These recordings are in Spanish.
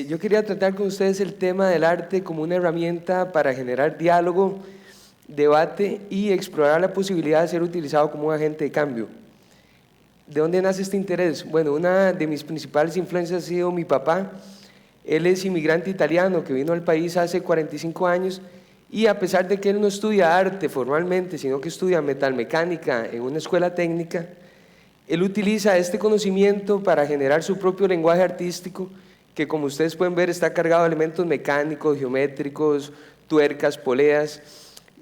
Yo quería tratar con ustedes el tema del arte como una herramienta para generar diálogo, debate y explorar la posibilidad de ser utilizado como un agente de cambio. ¿De dónde nace este interés? Bueno, una de mis principales influencias ha sido mi papá. Él es inmigrante italiano que vino al país hace 45 años y a pesar de que él no estudia arte formalmente, sino que estudia metalmecánica en una escuela técnica, él utiliza este conocimiento para generar su propio lenguaje artístico que, como ustedes pueden ver, está cargado de elementos mecánicos, geométricos, tuercas, poleas,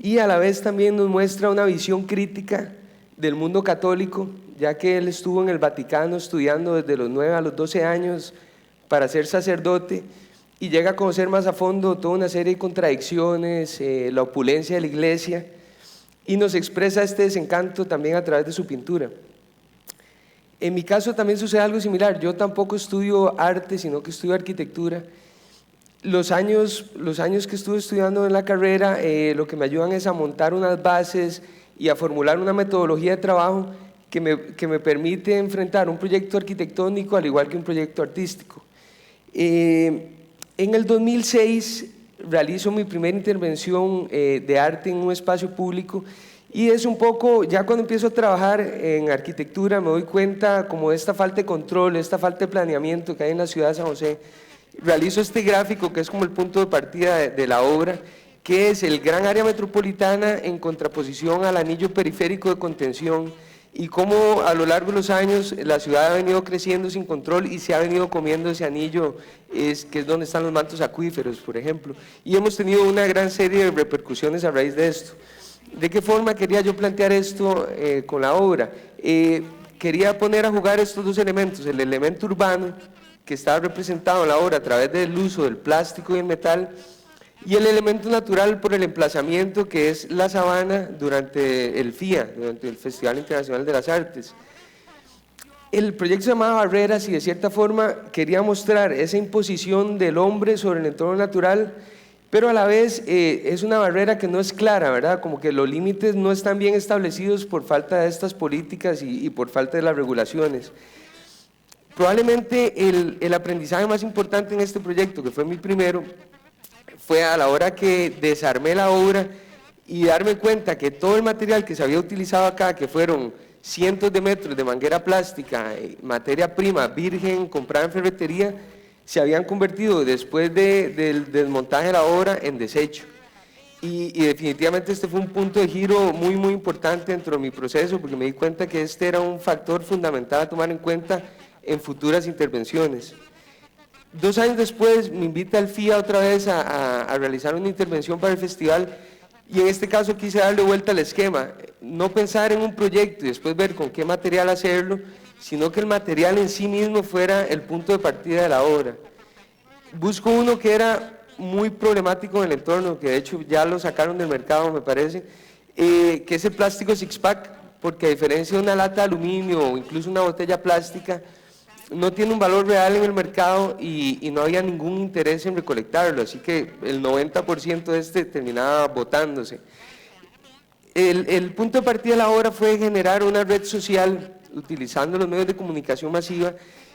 y a la vez también nos muestra una visión crítica del mundo católico, ya que él estuvo en el Vaticano estudiando desde los 9 a los 12 años para ser sacerdote y llega a conocer más a fondo toda una serie de contradicciones, la opulencia de la iglesia, y nos expresa este desencanto también a través de su pintura. En mi caso también sucede algo similar. Yo tampoco estudio arte, sino que estudio arquitectura. Los años que estuve estudiando en la carrera lo que me ayudan es a montar unas bases y a formular una metodología de trabajo que me permite enfrentar un proyecto arquitectónico al igual que un proyecto artístico. En el 2006 realizo mi primera intervención de arte en un espacio público. Y es un poco, ya cuando empiezo a trabajar en arquitectura me doy cuenta como de esta falta de control, esta falta de planeamiento que hay en la ciudad de San José. Realizo este gráfico que es como el punto de partida de la obra, que es el gran área metropolitana en contraposición al anillo periférico de contención y cómo a lo largo de los años la ciudad ha venido creciendo sin control y se ha venido comiendo ese anillo, que es donde están los mantos acuíferos, por ejemplo. Y hemos tenido una gran serie de repercusiones a raíz de esto. ¿De qué forma quería yo plantear esto con la obra? Quería poner a jugar estos dos elementos, el elemento urbano, que está representado en la obra a través del uso del plástico y el metal, y el elemento natural por el emplazamiento, que es la sabana durante el FIA, durante el Festival Internacional de las Artes. El proyecto se llamaba Barreras y de cierta forma quería mostrar esa imposición del hombre sobre el entorno natural, pero a la vez es una barrera que no es clara, ¿verdad? Como que los límites no están bien establecidos por falta de estas políticas y por falta de las regulaciones. Probablemente el aprendizaje más importante en este proyecto, que fue mi primero, fue a la hora que desarmé la obra y darme cuenta que todo el material que se había utilizado acá, que fueron cientos de metros de manguera plástica, materia prima virgen comprada en ferretería, se habían convertido después del desmontaje de la obra en desecho. Y definitivamente este fue un punto de giro muy, muy importante dentro de mi proceso, porque me di cuenta que este era un factor fundamental a tomar en cuenta en futuras intervenciones. 2 años después me invita el FIA otra vez a realizar una intervención para el festival, y en este caso quise darle vuelta al esquema, no pensar en un proyecto y después ver con qué material hacerlo, sino que el material en sí mismo fuera el punto de partida de la obra. Busco uno que era muy problemático en el entorno, que de hecho ya lo sacaron del mercado, me parece, que es el plástico six-pack, porque a diferencia de una lata de aluminio o incluso una botella plástica, no tiene un valor real en el mercado y no había ningún interés en recolectarlo, así que el 90% de este terminaba botándose. El punto de partida de la obra fue generar una red social utilizando los medios de comunicación masiva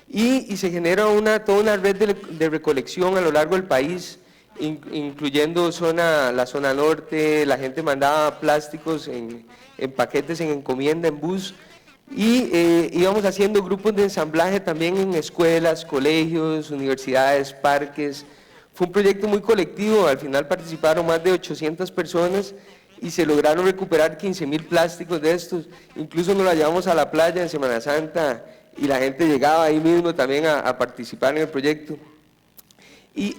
y se genera toda una red de recolección a lo largo del país, incluyendo la zona norte. La gente mandaba plásticos en paquetes, en encomienda, en bus, y íbamos haciendo grupos de ensamblaje también en escuelas, colegios, universidades, parques. Fue un proyecto muy colectivo, al final participaron más de 800 personas y se lograron recuperar 15,000 plásticos de estos. Incluso nos la llevamos a la playa en Semana Santa y la gente llegaba ahí mismo también a participar en el proyecto. Y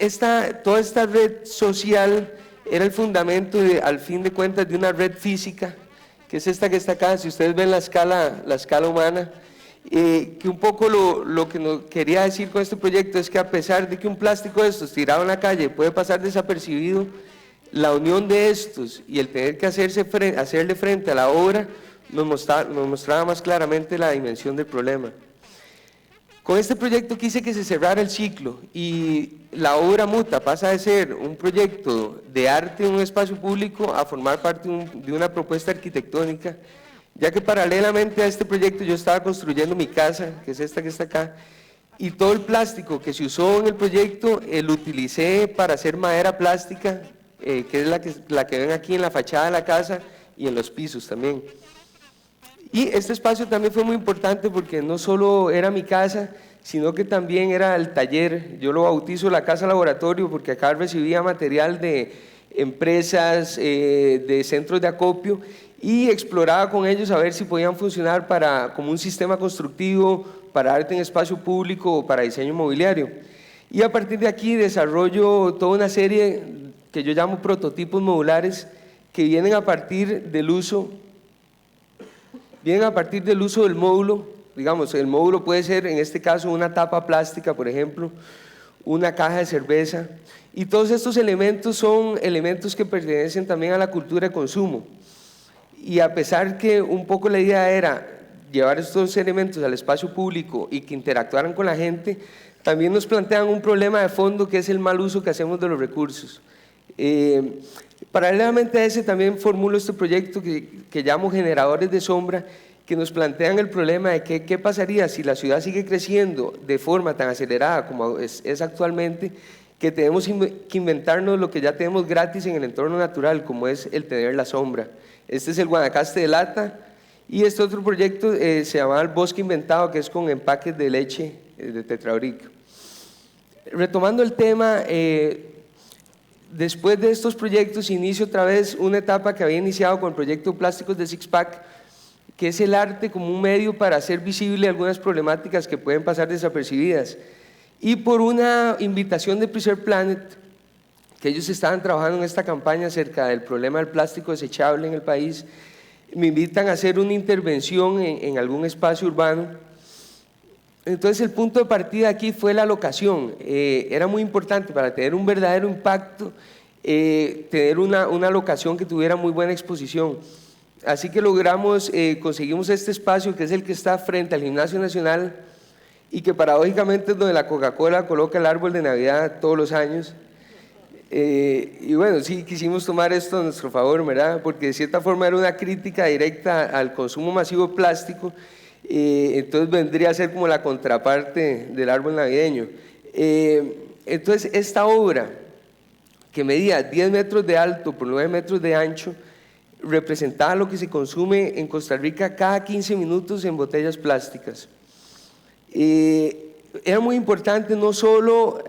toda esta red social era el fundamento, al fin de cuentas, de una red física, que es esta que está acá. Si ustedes ven la escala humana, que un poco lo que nos quería decir con este proyecto es que a pesar de que un plástico de estos tirado en la calle puede pasar desapercibido, la unión de estos y el tener que hacerle frente a la obra nos mostraba más claramente la dimensión del problema. Con este proyecto quise que se cerrara el ciclo y la obra muta, pasa de ser un proyecto de arte en un espacio público a formar parte de una propuesta arquitectónica, ya que paralelamente a este proyecto yo estaba construyendo mi casa, que es esta que está acá, y todo el plástico que se usó en el proyecto lo utilicé para hacer madera plástica, que es la que ven aquí en la fachada de la casa y en los pisos también. Y este espacio también fue muy importante porque no solo era mi casa, sino que también era el taller. Yo lo bautizo la casa laboratorio porque acá recibía material de empresas, de centros de acopio, y exploraba con ellos a ver si podían funcionar como un sistema constructivo, para arte en espacio público o para diseño mobiliario. Y a partir de aquí desarrollo toda una serie que yo llamo prototipos modulares, que vienen a partir del uso del módulo. Digamos, el módulo puede ser, en este caso, una tapa plástica, por ejemplo, una caja de cerveza, y todos estos elementos son elementos que pertenecen también a la cultura de consumo. Y a pesar que un poco la idea era llevar estos elementos al espacio público y que interactuaran con la gente, también nos plantean un problema de fondo, que es el mal uso que hacemos de los recursos. Paralelamente a ese, también formulo este proyecto que llamo Generadores de Sombra, que nos plantean el problema de qué pasaría si la ciudad sigue creciendo de forma tan acelerada como es actualmente, que tenemos que inventarnos lo que ya tenemos gratis en el entorno natural, como es el tener la sombra. Este es el Guanacaste de lata, y este otro proyecto se llama El Bosque Inventado, que es con empaques de leche de Tetrabric. Retomando el tema, después de estos proyectos inicio otra vez una etapa que había iniciado con el proyecto Plásticos de Sixpack, que es el arte como un medio para hacer visible algunas problemáticas que pueden pasar desapercibidas. Y por una invitación de Preserve Planet, que ellos estaban trabajando en esta campaña acerca del problema del plástico desechable en el país, me invitan a hacer una intervención en algún espacio urbano. Entonces el punto de partida aquí fue la locación. Era muy importante para tener un verdadero impacto, tener una locación que tuviera muy buena exposición. Así que conseguimos este espacio, que es el que está frente al Gimnasio Nacional, y que paradójicamente es donde la Coca-Cola coloca el árbol de Navidad todos los años. Y bueno, sí quisimos tomar esto a nuestro favor, ¿verdad? Porque de cierta forma era una crítica directa al consumo masivo de plástico, entonces vendría a ser como la contraparte del árbol navideño. Entonces esta obra, que medía 10 metros de alto por 9 metros de ancho, representaba lo que se consume en Costa Rica cada 15 minutos en botellas plásticas. Era muy importante no solo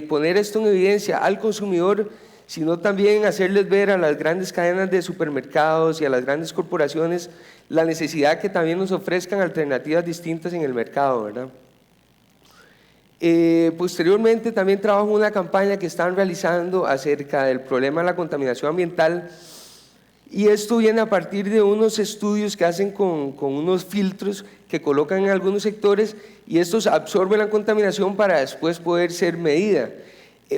poner esto en evidencia al consumidor, sino también hacerles ver a las grandes cadenas de supermercados y a las grandes corporaciones la necesidad que también nos ofrezcan alternativas distintas en el mercado, ¿verdad? Posteriormente también trabajo en una campaña que están realizando acerca del problema de la contaminación ambiental, y esto viene a partir de unos estudios que hacen con unos filtros que colocan en algunos sectores, y estos absorben la contaminación para después poder ser medida.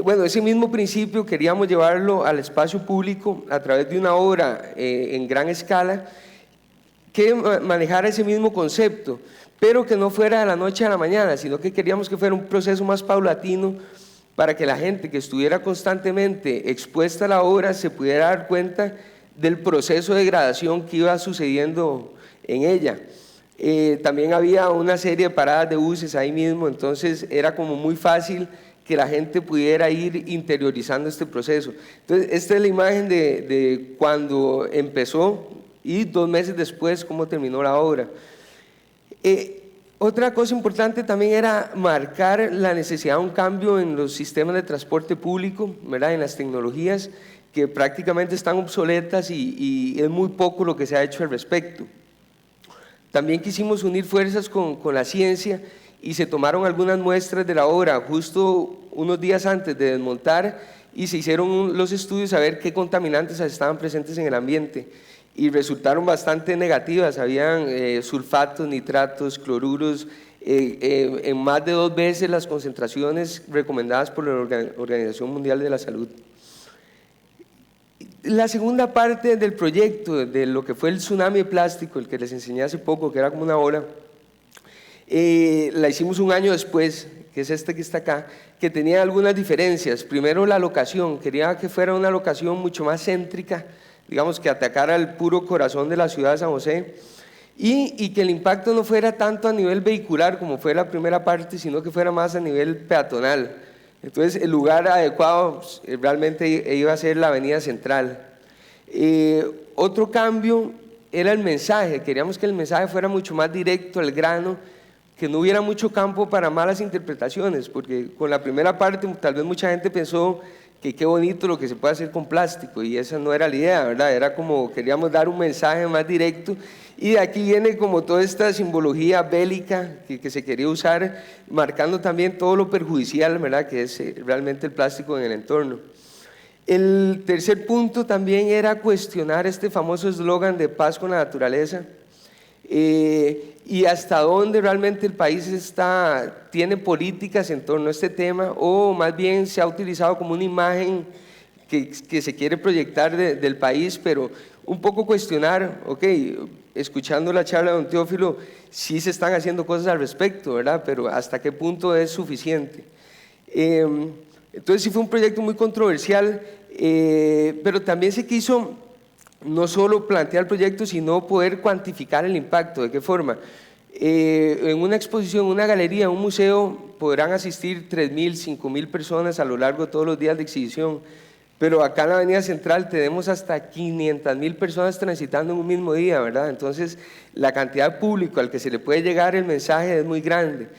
Bueno, ese mismo principio queríamos llevarlo al espacio público a través de una obra en gran escala que manejara ese mismo concepto, pero que no fuera de la noche a la mañana, sino que queríamos que fuera un proceso más paulatino, para que la gente que estuviera constantemente expuesta a la obra se pudiera dar cuenta del proceso de degradación que iba sucediendo en ella. También había una serie de paradas de buses ahí mismo, entonces era como muy fácil que la gente pudiera ir interiorizando este proceso. Entonces esta es la imagen de cuando empezó y 2 meses después cómo terminó la obra. Otra cosa importante también era marcar la necesidad de un cambio en los sistemas de transporte público, ¿verdad? En las tecnologías que prácticamente están obsoletas, y es muy poco lo que se ha hecho al respecto. También quisimos unir fuerzas con la ciencia, y se tomaron algunas muestras de la obra justo unos días antes de desmontar, y se hicieron los estudios a ver qué contaminantes estaban presentes en el ambiente, y resultaron bastante negativas. Habían sulfatos, nitratos, cloruros, en más de 2 veces las concentraciones recomendadas por la Organización Mundial de la Salud. La segunda parte del proyecto, de lo que fue el tsunami de plástico, el que les enseñé hace poco, que era como una ola, la hicimos un año después, que es este que está acá, que tenía algunas diferencias. Primero, la locación. Quería que fuera una locación mucho más céntrica, digamos, que atacara el puro corazón de la ciudad de San José. y que el impacto no fuera tanto a nivel vehicular como fue la primera parte, sino que fuera más a nivel peatonal. Entonces el lugar adecuado realmente iba a ser la avenida central. Otro cambio era el mensaje. Queríamos que el mensaje fuera mucho más directo, al grano, que no hubiera mucho campo para malas interpretaciones, porque con la primera parte tal vez mucha gente pensó que qué bonito lo que se puede hacer con plástico, y esa no era la idea, ¿verdad? Era como queríamos dar un mensaje más directo, y de aquí viene como toda esta simbología bélica que se quería usar, marcando también todo lo perjudicial, ¿verdad?, que es realmente el plástico en el entorno. El tercer punto también era cuestionar este famoso eslogan de paz con la naturaleza, y hasta dónde realmente el país tiene políticas en torno a este tema, o más bien se ha utilizado como una imagen que se quiere proyectar del país, pero un poco cuestionar, ok, escuchando la charla de don Teófilo, sí se están haciendo cosas al respecto, ¿verdad? Pero hasta qué punto es suficiente. Entonces sí fue un proyecto muy controversial, pero también se quiso no solo plantear el proyecto, sino poder cuantificar el impacto. ¿De qué forma? En una exposición, una galería, un museo, podrán asistir 3.000, 5.000 personas a lo largo de todos los días de exhibición, pero acá en la avenida central tenemos hasta 500.000 personas transitando en un mismo día, ¿verdad? Entonces la cantidad de público al que se le puede llegar el mensaje es muy grande.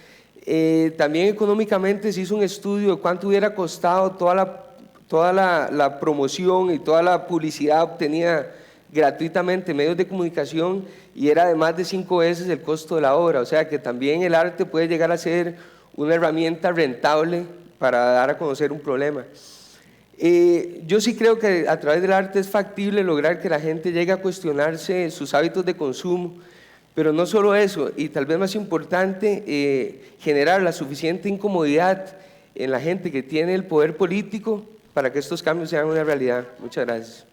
También económicamente se hizo un estudio de cuánto hubiera costado toda la promoción y toda la publicidad obtenida gratuitamente en medios de comunicación, y era de más de 5 veces el costo de la obra. O sea que también el arte puede llegar a ser una herramienta rentable para dar a conocer un problema. Yo sí creo que a través del arte es factible lograr que la gente llegue a cuestionarse sus hábitos de consumo, pero no solo eso, y tal vez más importante, generar la suficiente incomodidad en la gente que tiene el poder político para que estos cambios sean una realidad. Muchas gracias.